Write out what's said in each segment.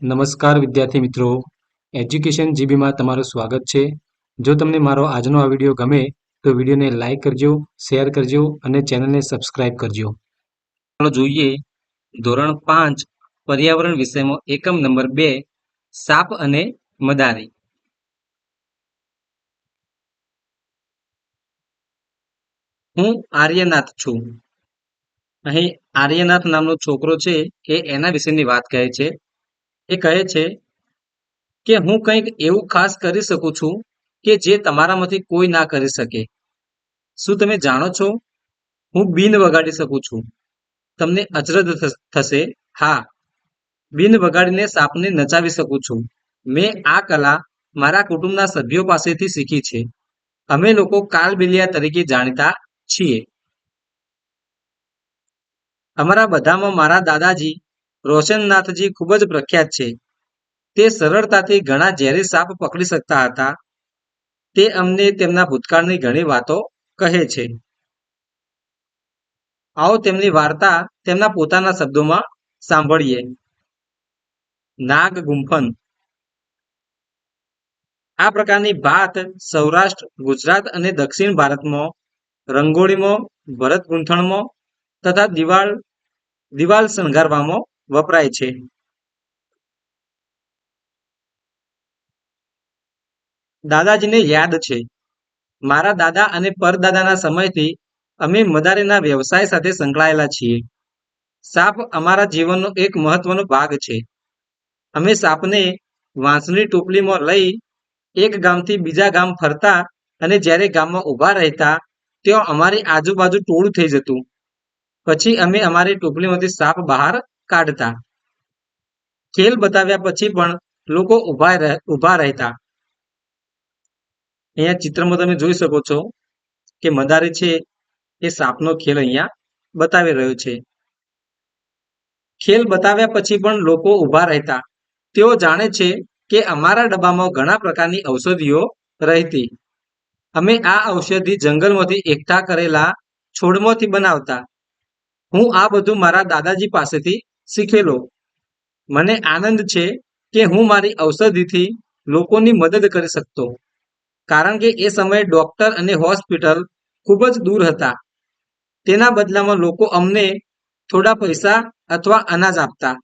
નમસ્કાર વિદ્યાર્થી મિત્રો, એજ્યુકેશન જીબીમાં તમારું સ્વાગત છે. જો તમને મારો આજનો આ વિડીયો ગમે તો વિડીયોને લાઇક કરજો, શેર કરજો અને ચેનલને સબસ્ક્રાઇબ કરજો. ચાલો જોઈએ ધોરણ 5 પર્યાવરણ વિષયમાં એકમ નંબર 2 સાપ અને મદારી. હું આર્યનાથ છું. અહીં આર્યનાથ નામનો છોકરો છે એ એના વિશેની વાત કહે છે. એ કહે છે કે હું કંઈક એવું ખાસ કરી શકું છું કે જે તમારામાંથી કોઈ ના કરી શકે. શું તમે જાણો છો? હું બીન વગાડી શકું છું. તમને અચરજ થશે. હા, બીન વગાડીને સાપને નચાવી શકું છું. મેં આ કલા મારા કુટુંબના સભ્યો પાસેથી શીખી છે. અમે લોકો કાલબેલિયા તરીકે જાણીતા છીએ. અમારા બધામાં મારા દાદાજી રોશનનાથજી ખૂબ જ પ્રખ્યાત છે. તે સરળતાથી ઘણા ઝેરી સાપ પકડી શકતા હતા. તે અમને તેમના ભૂતકાળની ઘણી વાતો કહે છે. આવો તેમની વાર્તા તેમના પોતાના શબ્દોમાં સાંભળીએ. નાગ ગુંફન. આ પ્રકારની ભાત સૌરાષ્ટ્ર, ગુજરાત અને દક્ષિણ ભારતમાં રંગોળીમાં, ભરત ગૂંથણમાં તથા દિવાલ શણગારવામાં વપરાય છે. દાદાજીને યાદ છે, મારા દાદા અને પરદાદાના સમયથી અમે મદારીના વ્યવસાય સાથે સંકળાયેલા છીએ. સાપ અમારા જીવનનો એક મહત્વનો ભાગ છે. અમે સાપને વાંસની ટોપલીમાં લઈ એક ગામથી બીજા ગામ ફરતા અને જ્યારે ગામમાં ઊભા રહેતા ત્યાં અમારી આજુબાજુ ટોળું થઈ જતું. પછી અમે અમારી ટોપલીમાંથી સાપ બહાર કાઢતા. ખેલ બતાવ્યા પછી પણ લોકો ઊભા રહેતા. અહીંયા ચિત્રમાં તમે જોઈ શકો છો કે મદારી છે એ સાપનો ખેલ અહીંયા બતાવી રહ્યો છે. ખેલ બતાવ્યા પછી પણ લોકો ઊભા રહેતા. તેઓ જાણે છે કે અમારા ડબ્બામાં ઘણા પ્રકારની ઔષધિઓ રહેતી. અમે આ ઔષધિ જંગલમાંથી એકઠા કરેલા છોડમાંથી બનાવતા. હું આ બધું મારા દાદાજી પાસેથી શીખેલો. મને આનંદ છે કે હું મારી ઔષધિથી લોકોની મદદ કરી શકતો, કારણ કે એ સમયે ડોક્ટર અને હોસ્પિટલ ખૂબ જ દૂર હતા. તેના બદલામાં લોકો અમને થોડા પૈસા અથવા અનાજ આપતા.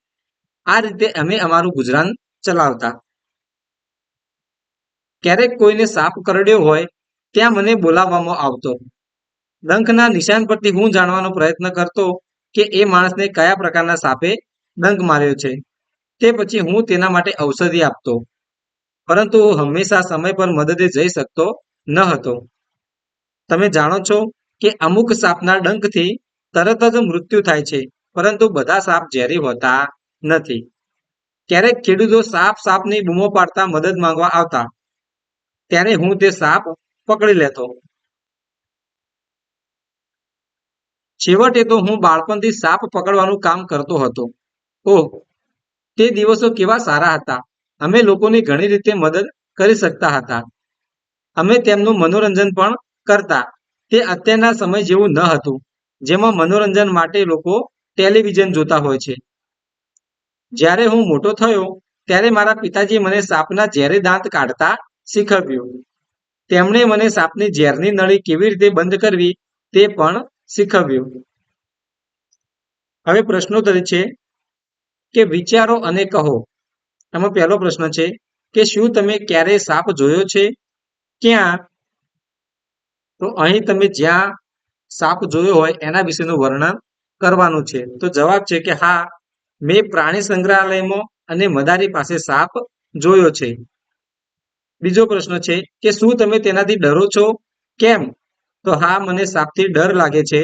આ રીતે અમે અમારું ગુજરાન ચલાવતા. ક્યારેક કોઈને સાપ કરડ્યો હોય ત્યાં મને બોલાવવામાં આવતો. ડંખના નિશાન પરથી હું જાણવાનો પ્રયત્ન કરતો કે એ માણસને કયા પ્રકારના સાપે ડંખ માર્યો છે. તે પછી હું તેના માટે ઔષધિ આપતો. પરંતુ હું હંમેશા સમય પર મદદે જઈ શકતો ન હતો. તમે જાણો છો કે અમુક સાપના ડંખથી તરત જ મૃત્યુ થાય છે, પરંતુ બધા સાપ ઝેરી હોતા નથી. ક્યારેક ખેડૂતો સાપની બૂમો પાડતા મદદ માંગવા આવતા. ત્યારે હું તે સાપ પકડી લેતો. છેવટે તો હું બાળપણથી સાપ પકડવાનું કામ કરતો હતો. ઓહ, તે દિવસો કેવા સારા હતા. અમે લોકોની ઘણી રીતે મદદ કરી શકતા હતા. અમે તેમનું મનોરંજન પણ કરતા. તે અત્યારના સમય જેવું ન હતું, જેમાં મનોરંજન માટે લોકો ટેલિવિઝન જોતા હોય છે. જ્યારે હું મોટો થયો ત્યારે મારા પિતાજી મને સાપના ઝેરી દાંત કાઢતા શીખવ્યું. તેમણે મને સાપની ઝેરની નળી કેવી રીતે બંધ કરવી તે પણ શીખવ્યું. હવે પ્રશ્નોત્તરી છે કે વિચારો અને કહો. એમાં પહેલો પ્રશ્ન છે કે શું તમે ક્યારેય સાપ જોયો છે? ક્યાં? તો અહીં તમે જ્યાં સાપ જોયો હોય એના વિશેનું વર્ણન કરવાનું છે. તો જવાબ છે કે હા, મેં પ્રાણી સંગ્રહાલયમાં અને મદારી પાસે સાપ જોયો છે. બીજો પ્રશ્ન છે કે શું તમે તેનાથી ડરો છો? કેમ? તો હા, મને સાપથી ડર લાગે છે.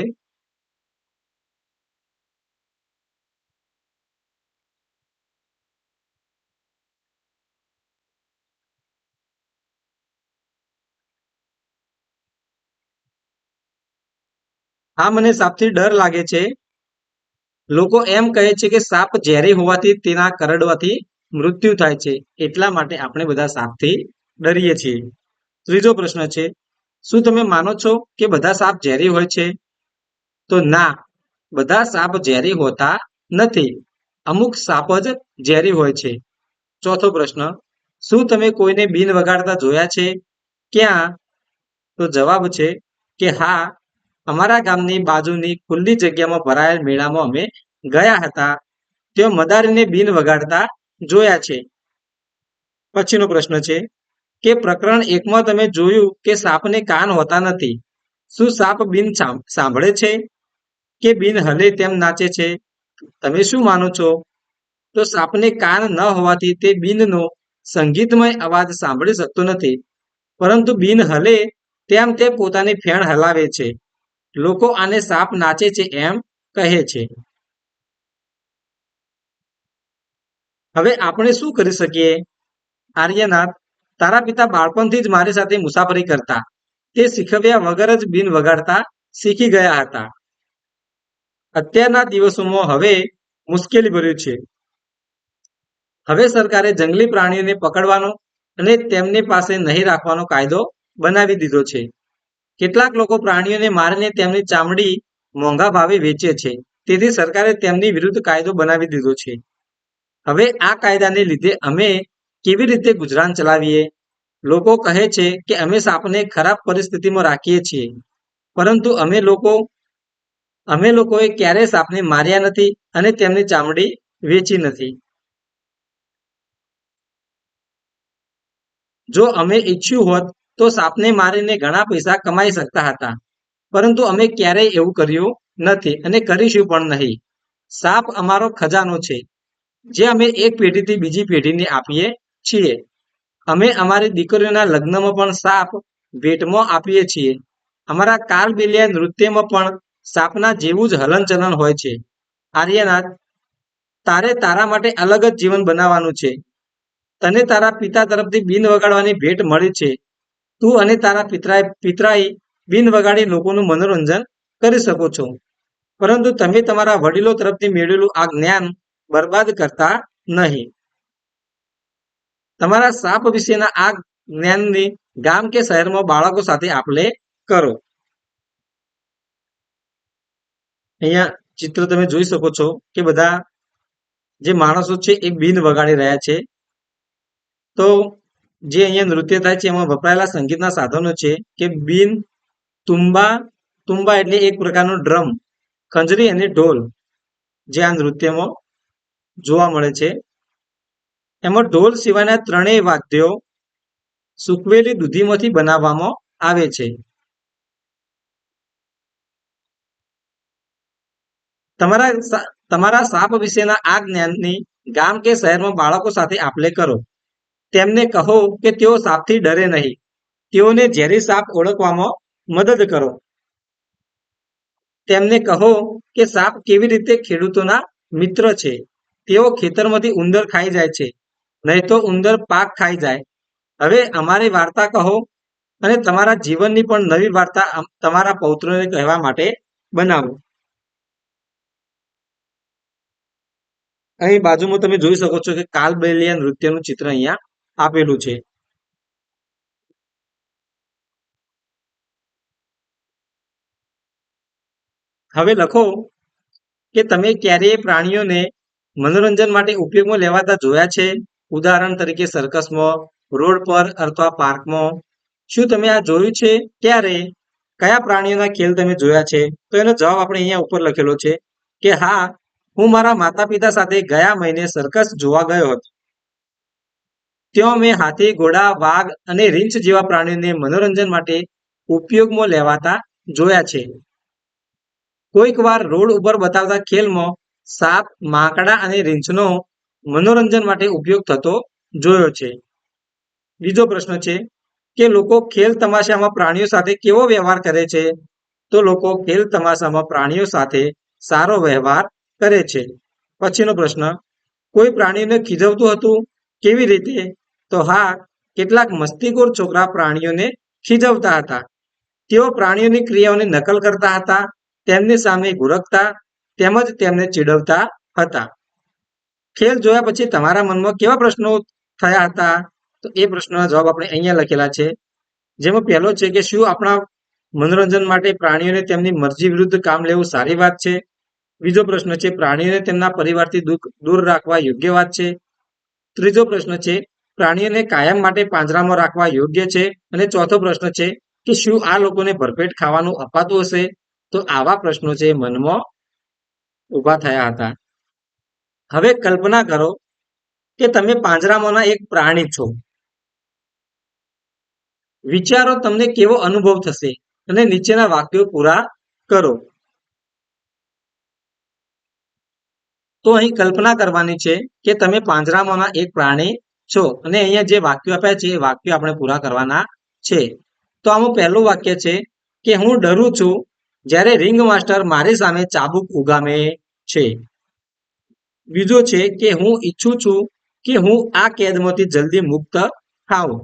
હા, મને સાપથી ડર લાગે છે. લોકો એમ કહે છે કે સાપ ઝેરી હોવાથી તેના કરડવાથી મૃત્યુ થાય છે, એટલા માટે આપણે બધા સાપથી ડરીએ છીએ. ત્રીજો પ્રશ્ન છે, શું તમે માનો છો કે બધા સાપ ઝેરી હોય છે? તો ના, બધા સાપ ઝેરી હોતા નથી. અમુક સાપ જ ઝેરી હોય છે. ચોથો પ્રશ્ન, શું તમે કોઈને બીન વગાડતા જોયા છે? ક્યાં? તો જવાબ છે કે હા, અમારા ગામની બાજુની ખુલ્લી જગ્યામાં ભરાયેલ મેળામાં અમે ગયા હતા. ત્યાં મદારીને બીન વગાડતા જોયા છે. પછીનો પ્રશ્ન છે કે પ્રકરણ 1માં તમે જોયું કે સાપને કાન હોતા નથી. શું સાપ બીન સાંભળે છે કે બીન હલે તેમ નાચે છે? તમે શું માનો છો? તો સાપને કાન ન હોવાથી તે બીનનો સંગીતમય અવાજ સાંભળી શકતો નથી, પરંતુ બીન હલે તેમ તે પોતાની ફેણ હલાવે છે. લોકો આને સાપ નાચે છે એમ કહે છે. હવે આપણે શું કરી શકીએ? આર્યનાથ, તારા પિતા બાળપણથી જ મારી સાથે મુસાફરી કરતા. તે શીખવ્યા વગર જ બીન વગાડતા શીખી ગયા હતા. અત્યારના દિવસોમાં હવે મુશ્કેલી ભર્યું છે. હવે સરકારે જંગલી પ્રાણીઓને પકડવાનો અને તેમની પાસે નહીં રાખવાનો કાયદો બનાવી દીધો છે. કેટલાક લોકો પ્રાણીઓને મારીને તેમની ચામડી મોંઘા ભાવે વેચે છે. તેથી સરકારે તેમની વિરુદ્ધ કાયદો બનાવી દીધો છે. હવે આ કાયદાને લીધે અમે કેવી રીતે ગુજરાન ચલાવીએ? લોકો કહે છે કે અમે સાપને ખરાબ પરિસ્થિતિમાં રાખીએ છીએ, પરંતુ અમે લોકોએ ક્યારેય સાપને માર્યા નથી અને તેમની ચામડી વેચી નથી. જો અમે ઈચ્છ્યું હોત તો સાપને મારીને ઘણા પૈસા કમાઈ શકતા હતા, પરંતુ અમે ક્યારેય એવું કર્યું નથી અને કરીશું પણ નહીં. સાપ અમારો ખજાનો છે, જે અમે એક પેઢીથી બીજી પેઢીને આપીએ છીએ. અમે અમારી દીકરીઓના લગ્નમાં પણ સાપ ભેટમાં આપીએ છીએ. અમારા કાલબેલિયા નૃત્યમાં પણ સાપના જેવું જ હલનચલન હોય છે. આર્યનાથ, તારે તારા માટે અલગ જ જીવન બનાવવાનું છે. તને તારા પિતા તરફથી બીન વગાડવાની ભેટ મળી છે. તું અને તારા પિતરાઈ બીન વગાડી લોકોનું મનોરંજન કરી શકો છો, પરંતુ તમે તમારા વડીલો તરફથી મેળવેલું આ જ્ઞાન બરબાદ કરતા નહીં. તમારા સાપ વિશેના આ જ્ઞાનની ગામ કે શહેરમાં બાળકો સાથે આપલે કરો. અહીંયા ચિત્ર તમે જોઈ શકો છો કે બધા જે માણસો છે એ બીન વગાડી રહ્યા છે. તો જે અહીંયા નૃત્ય થાય છે એમાં વપરાયેલા સંગીતના સાધનો છે કે બીન, તુંબા. તુંબા એટલે એક પ્રકારનો ડ્રમ, ખંજરી અને ઢોલ, જે આ નૃત્યમાં જોવા મળે છે. એમાં ઢોલ સિવાયના ત્રણેય વાદ્યો સૂકવેલી દૂધીમાંથી બનાવવામાં આવે છે. તમારા સાપ વિશેના આ જ્ઞાનની ગામ કે શહેરમાં બાળકો સાથે આપલે કરો. તેમને કહો કે તેઓ સાપથી ડરે નહીં. તેઓને ઝેરી સાપ ઓળખવામાં મદદ કરો. તેમને કહો કે સાપ કેવી રીતે ખેડૂતોના મિત્ર છે. તેઓ ખેતરમાંથી ઉંદર ખાઈ જાય છે, નહીં તો ઉંદર પાક ખાઈ જાય. હવે અમારી વાર્તા કહો અને તમારા જીવનની પણ નવી વાર્તા તમારા પૌત્રોને કહેવા માટે બનાવો. અહીં બાજુમાં તમે જોઈ શકો છો કે કાલબેલિયા નૃત્યનું ચિત્ર અહીંયા આપેલું છે. હવે લખો કે તમે ક્યારેય પ્રાણીઓને મનોરંજન માટે ઉપયોગમાં લેવાતા જોયા છે? ઉદાહરણ તરીકે સર્કસમાં, રોડ પર અથવા પાર્કમાં. શું તમે આ જોયું છે? ક્યારે? કયા પ્રાણીઓના ખેલ તમે જોયા છે? તો એનો જવાબ આપણે અહીંયા ઉપર લખેલો છે કે હા, હું મારા માતા પિતા સાથે ગયા મહિને સર્કસ જોવા ગયો હતો. ત્યાં મેં હાથી, ઘોડા, વાઘ અને રીંછ જેવા પ્રાણીઓને મનોરંજન માટે ઉપયોગમાં લેવાતા જોયા છે. કોઈક વાર રોડ ઉપર બતાવતા ખેલમાં સાપ, માંકડા અને રીંછનો મનોરંજન માટે ઉપયોગ થતો જોયો છે. બીજો પ્રશ્ન છે કે લોકો ખેલ તમાશામાં પ્રાણીઓ સાથે કેવો વ્યવહાર કરે છે? તો લોકો ખેલ તમાશામાં પ્રાણીઓ સાથે સારો વ્યવહાર કરે છે. પછીનો પ્રશ્ન, કોઈ પ્રાણીને ખીજવતું હતું? કેવી રીતે? તો હા, કેટલાક મસ્તીખોર છોકરા પ્રાણીઓને ખીજવતા હતા. તેઓ પ્રાણીઓની ક્રિયાઓની નકલ કરતા હતા, તેમની સામે ગુરકતા, તેમજ તેમને ચીડવતા હતા. ખેલ જોયા પછી તમારા મનમાં કેવા પ્રશ્નો થયા હતા? તો એ પ્રશ્નના જવાબ આપણે અહીંયા લખેલા છે. જેમાં પહેલો છે કે શું આપણા મનોરંજન માટે પ્રાણીઓને તેમની મરજી વિરુદ્ધ કામ લેવું સારી વાત છે? બીજો પ્રશ્ન છે, પ્રાણીઓને તેમના પરિવારથી દૂર રાખવા યોગ્ય વાત છે? ત્રીજો પ્રશ્ન છે, પ્રાણીઓને કાયમ માટે પાંજરામાં રાખવા યોગ્ય છે? અને ચોથો પ્રશ્ન છે કે શું આ લોકોને ભરપેટ ખાવાનું અપાતું હશે? તો આવા પ્રશ્નો છે મનમાં ઊભા થયા હતા. હવે કલ્પના કરો કે તમે પાંજરામાંના એક પ્રાણી છો. વિચારો તમને કેવો અનુભવ થશે અને નીચેના વાક્યો પૂરા કરો. તો અહીં કલ્પના કરવાની છે કે તમે પાંજરામાંના એક પ્રાણી છો અને અહીંયા જે વાક્યો આપ્યા છે એ વાક્યો આપણે પૂરા કરવાના છે. તો આનું પહેલું વાક્ય છે કે હું ડરું છું જ્યારે રિંગ માસ્ટર મારી સામે ચાબુક ઉગામે છે. બીજો છે કે હું ઈચ્છું છું કે હું આ કેદમાંથી જલ્દી મુક્ત થાઉં.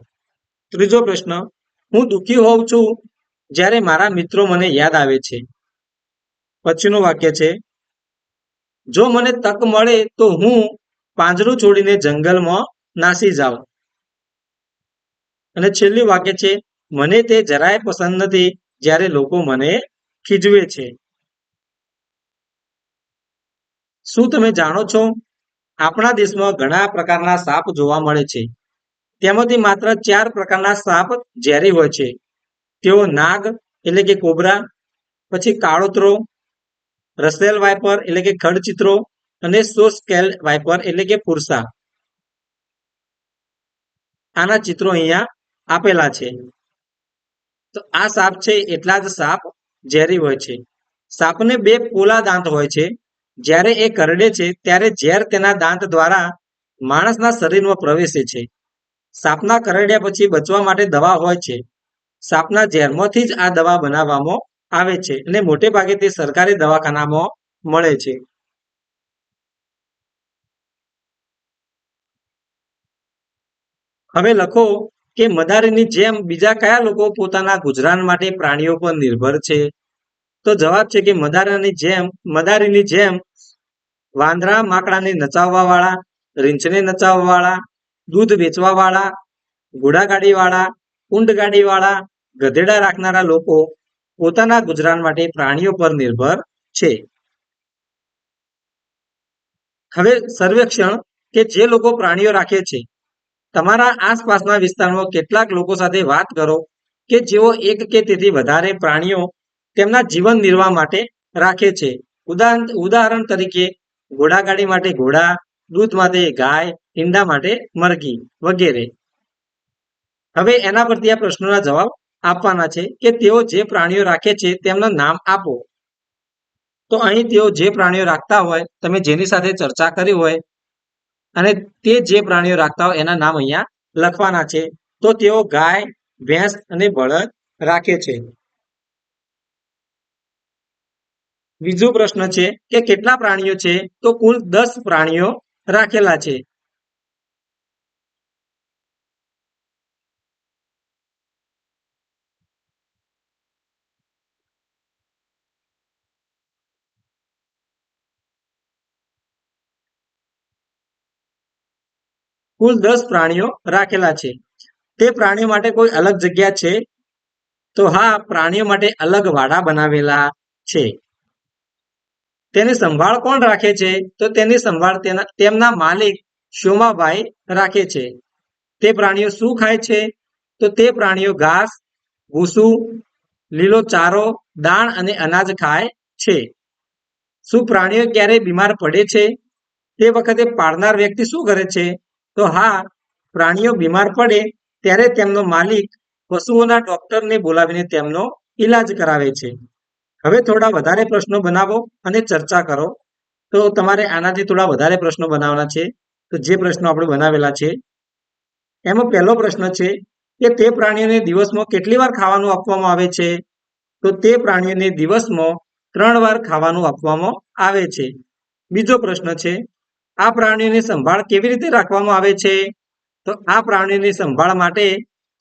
ત્રીજો પ્રશ્ન, હું દુઃખી હોઉં છું જ્યારે મારા મિત્રો મને યાદ આવે છે. પછીનું વાક્ય છે, જો મને તક મળે તો હું પાંજરું છોડીને જંગલમાં નાસી જાઉં. અને છેલ્લું વાક્ય છે, મને તે જરાય પસંદ નથી જ્યારે લોકો મને ખીજવે છે. શું તમે જાણો છો, આપણા દેશમાં ઘણા પ્રકારના સાપ જોવા મળે છે. તેમાંથી માત્ર 4 પ્રકારના સાપ ઝેરી હોય છે. તેઓ નાગ એટલે કે કોબરા, પછી કાળોતરો, રસેલ વાઇપર એટલે કે ખડચિત્રો અને સોસ્કેલ વાઇપર એટલે કે ફુરસા. આના ચિત્રો અહીંયા આપેલા છે. તો આ સાપ છે એટલા જ સાપ ઝેરી હોય છે. સાપને 2 પોલા દાંત હોય છે. જ્યારે એ કરડે છે ત્યારે ઝેર તેના દાંત દ્વારા માણસના શરીરમાં પ્રવેશે છે. સાપના કરડ્યા પછી બચવા માટે દવા હોય છે. સાપના ઝેરમાંથી જ આ દવા બનાવવામાં આવે છે અને મોટે ભાગે તે સરકારી દવાખાનામાં મળે છે. હવે લખો કે મદારીની જેમ બીજા કયા લોકો પોતાના ગુજરાન માટે પ્રાણીઓ પર નિર્ભર છે? તો જવાબ છે કે મદારીની જેમ વાંદરા માકડાને નચાવવા વાળા, રીંછને નચાવવા વાળા, દૂધ વેચવા વાળા, ઘોડાગાડી વાળા, ઊંટગાડી વાળા, ગધેડા રાખનારા લોકો પોતાના ગુજરાન માટે પ્રાણીઓ પર નિર્ભર છે. હવે સર્વેક્ષણ કે જે લોકો પ્રાણીઓ રાખે છે. તમારા આસપાસના વિસ્તારમાં કેટલાક લોકો સાથે વાત કરો કે જેઓ એક કે તેથી વધારે પ્રાણીઓ તેમના જીવન નિર્વાહ માટે રાખે છે. ઉદાહરણ તરીકે ઘોડાગાડી માટે ઘોડા, દૂધ માટે ગાય, ઈંડા માટે મરઘી વગેરે. હવે એના પરથી આ પ્રશ્નોના જવાબ આપવાના છે કે તેઓ જે પ્રાણીઓ રાખે છે તેમનું નામ આપો. તો અહીં તેઓ જે પ્રાણીઓ રાખતા હોય, તમે જેની સાથે ચર્ચા કરી હોય અને તે જે પ્રાણીઓ રાખતા હોય એના નામ અહીંયા લખવાના છે. તો તેઓ ગાય, ભેંસ અને બળદ રાખે છે. બીજો પ્રશ્ન છે કે કેટલા પ્રાણીઓ છે? તો કુલ 10 પ્રાણીઓ રાખેલા છે. કુલ 10 પ્રાણીઓ રાખેલા છે. તે પ્રાણીઓ માટે કોઈ અલગ જગ્યા છે? તો હા, પ્રાણીઓ માટે અલગ વાડા બનાવેલા છે. તેની સંભાળ કોણ રાખે છે? તો તેની સંભાળ તેમના માલિક શોમાભાઈ રાખે છે. તે પ્રાણીઓ શું ખાય છે? તો તે પ્રાણીઓ ઘાસ, ભૂસું, લીલો ચારો, દાણ અને અનાજ ખાય છે. શું પ્રાણીઓ ક્યારેય બીમાર પડે છે? તે વખતે પાળનાર વ્યક્તિ શું કરે છે? તો હા, પ્રાણીઓ બીમાર પડે ત્યારે તેમનો માલિક પશુઓના ડોક્ટરને બોલાવીને તેમનો ઈલાજ કરાવે છે. હવે થોડા વધારે પ્રશ્નો બનાવો અને ચર્ચા કરો. તો તમારે આનાથી થોડા વધારે પ્રશ્નો બનાવવાના છે. તો જે પ્રશ્નો આપણે બનાવેલા છે એમાં પહેલો પ્રશ્ન છે કે તે પ્રાણીઓને દિવસમાં કેટલી વાર ખાવાનું આપવામાં આવે છે? તો તે પ્રાણીઓને દિવસમાં 3 વાર ખાવાનું આપવામાં આવે છે. બીજો પ્રશ્ન છે, આ પ્રાણીઓની સંભાળ કેવી રીતે રાખવામાં આવે છે? તો આ પ્રાણીઓની સંભાળ માટે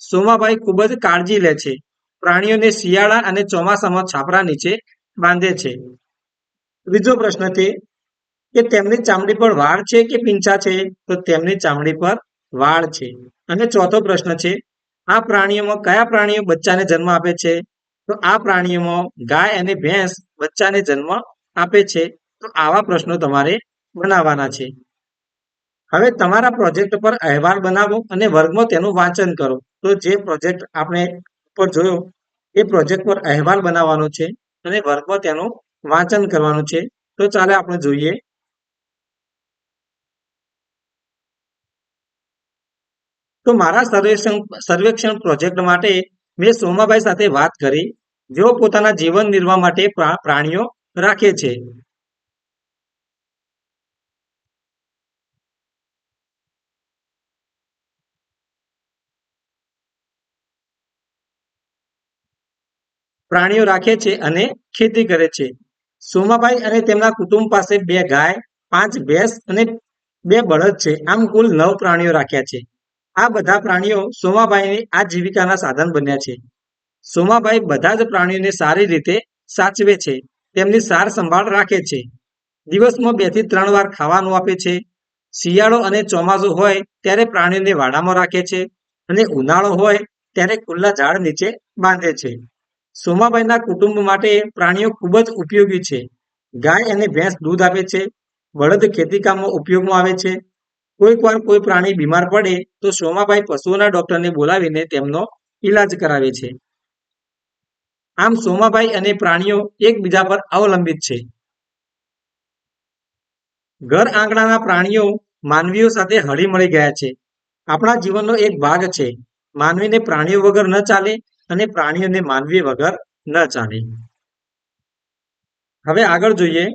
સોમાભાઈ ખૂબ જ કાળજી લે છે. પ્રાણીઓને શિયાળા અને ચોમાસામાં છાપરા નીચે બાંધે છે. ત્રીજો પ્રશ્ન છે કે તેમની ચામડી પર વાળ છે કે પીંછા છે? તો તેમની ચામડી પર વાળ છે. અને ચોથો પ્રશ્ન છે, આ પ્રાણીઓમાં કયા પ્રાણીઓ બચ્ચાને જન્મ આપે છે? તો આ પ્રાણીઓમાં ગાય અને ભેંસ બચ્ચાને જન્મ આપે છે. તો આવા પ્રશ્નો તમારે બનાવવાના છે. હવે તમારા પ્રોજેક્ટ પર અહેવાલ બનાવો અને વર્ગમાં તેનું વાંચન કરો. તો જે પ્રોજેક્ટ આપણે ઉપર જોયો એ પ્રોજેક્ટ પર અહેવાલ બનાવવાનો છે અને વર્ગમાં તેનું વાંચન કરવાનું છે. તો ચાલો આપણે જોઈએ. તો મારા સર્વેક્ષણ પ્રોજેક્ટ માટે મેં સોમાભાઈ સાથે વાત કરી, જેઓ પોતાના જીવન નિર્વાહ માટે પ્રાણીઓ રાખે છે. પ્રાણીઓ રાખે છે અને ખેતી કરે છે. સોમાભાઈ અને તેમના કુટુંબ પાસે 2 ગાય, 5 ભેંસ અને 2 બળદ છે. આમ કુલ 9 પ્રાણીઓ રાખ્યા છે. આ બધા પ્રાણીઓ સોમાભાઈની આજીવિકાના સાધન બન્યા છે. સોમાભાઈ બધા જ પ્રાણીઓને સારી રીતે સાચવે છે. તેમની સાર સંભાળ રાખે છે. દિવસમાં 2 થી 3 વાર ખાવાનું આપે છે. શિયાળો અને ચોમાસું હોય ત્યારે પ્રાણીઓને વાડામાં રાખે છે અને ઉનાળો હોય ત્યારે ખુલ્લા ઝાડ નીચે બાંધે છે. સોમાભાઈના કુટુંબ માટે પ્રાણીઓ ખૂબ જ ઉપયોગી છે. ગાય અને ભેંસ દૂધ આપે છે. બળદ ખેતીકામમાં ઉપયોગમાં આવે છે. કોઈક વાર કોઈ પ્રાણી બીમાર પડે તો સોમાભાઈ પશુઓના ડોક્ટરને બોલાવીને તેમનો ઈલાજ કરાવે છે. આમ સોમાભાઈ અને પ્રાણીઓ એકબીજા પર અવલંબિત છે. ઘર આંગણાના પ્રાણીઓ માનવીઓ સાથે હળીમળી ગયા છે. આપણા જીવનનો એક ભાગ છે. માનવીને પ્રાણીઓ વગર ન ચાલે અને પ્રાણીઓને માનવી વગર ન ચાલે. હવે આગળ જોઈએ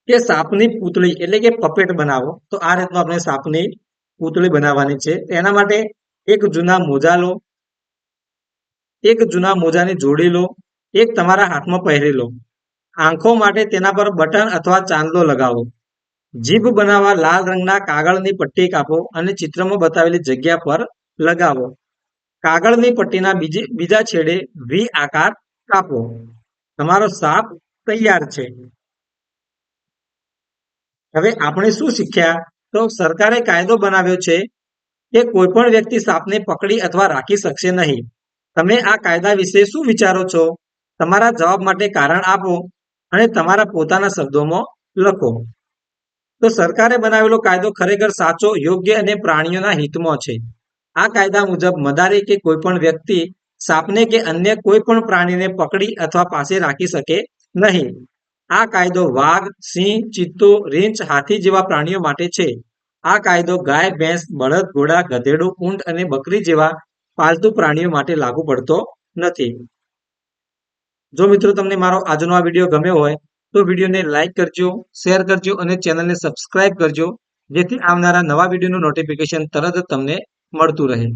કે સાપની પૂતળી એટલે કે પપેટ બનાવો. તો આ રીતનું આપણે સાપની પૂતળી બનાવવાની છે. એના માટે એક જૂના મોજાની જોડી લો. એક તમારા હાથમાં પહેરી લો. આંખો માટે તેના પર બટન અથવા ચાંદલો લગાવો. જીભ બનાવવા લાલ રંગના કાગળની પટ્ટી કાપો અને ચિત્રમાં બતાવેલી જગ્યા પર લગાવો. કાગળની પટ્ટીના બીજા છેડે વી આકાર કાપો. તમારો સાપ તૈયાર છે. હવે આપણે શું શીખ્યા? તો સરકારે કાયદો બનાવ્યો છે કે કોઈ પણ વ્યક્તિ સાપને પકડી અથવા રાખી શકશે નહીં. તમે આ કાયદા વિશે શું વિચારો છો? તમારા જવાબ માટે કારણ આપો અને તમારા પોતાના શબ્દોમાં લખો. તો સરકારે બનાવેલો કાયદો ખરેખર સાચો, યોગ્ય અને પ્રાણીઓના હિતમાં છે. આ કાયદા મુજબ મદારી કે કોઈ પણ વ્યક્તિ સાપને કે અન્ય કોઈ પણ પ્રાણીને પકડી અથવા પાસે રાખી શકે નહીં. આ કાયદો વાઘ, સિંહ, ચિત્તો, રીંછ, હાથી જેવા પ્રાણીઓ માટે છે. આ કાયદો ગાય, ભેંસ, બળદ, ઘોડા, ગધેડું, ઊંટ અને બકરી જેવા પાલતુ પ્રાણીઓ માટે લાગુ પડતો નથી. જો મિત્રો તમને મારો આજનો આ વિડીયો ગમ્યો હોય તો વિડીયોને લાઈક કરજો, શેર કરજો અને ચેનલને સબસ્ક્રાઇબ કરજો, જેથી આવનારા નવા વિડીયોનું નોટિફિકેશન તરત જ તમને મળતું રહે.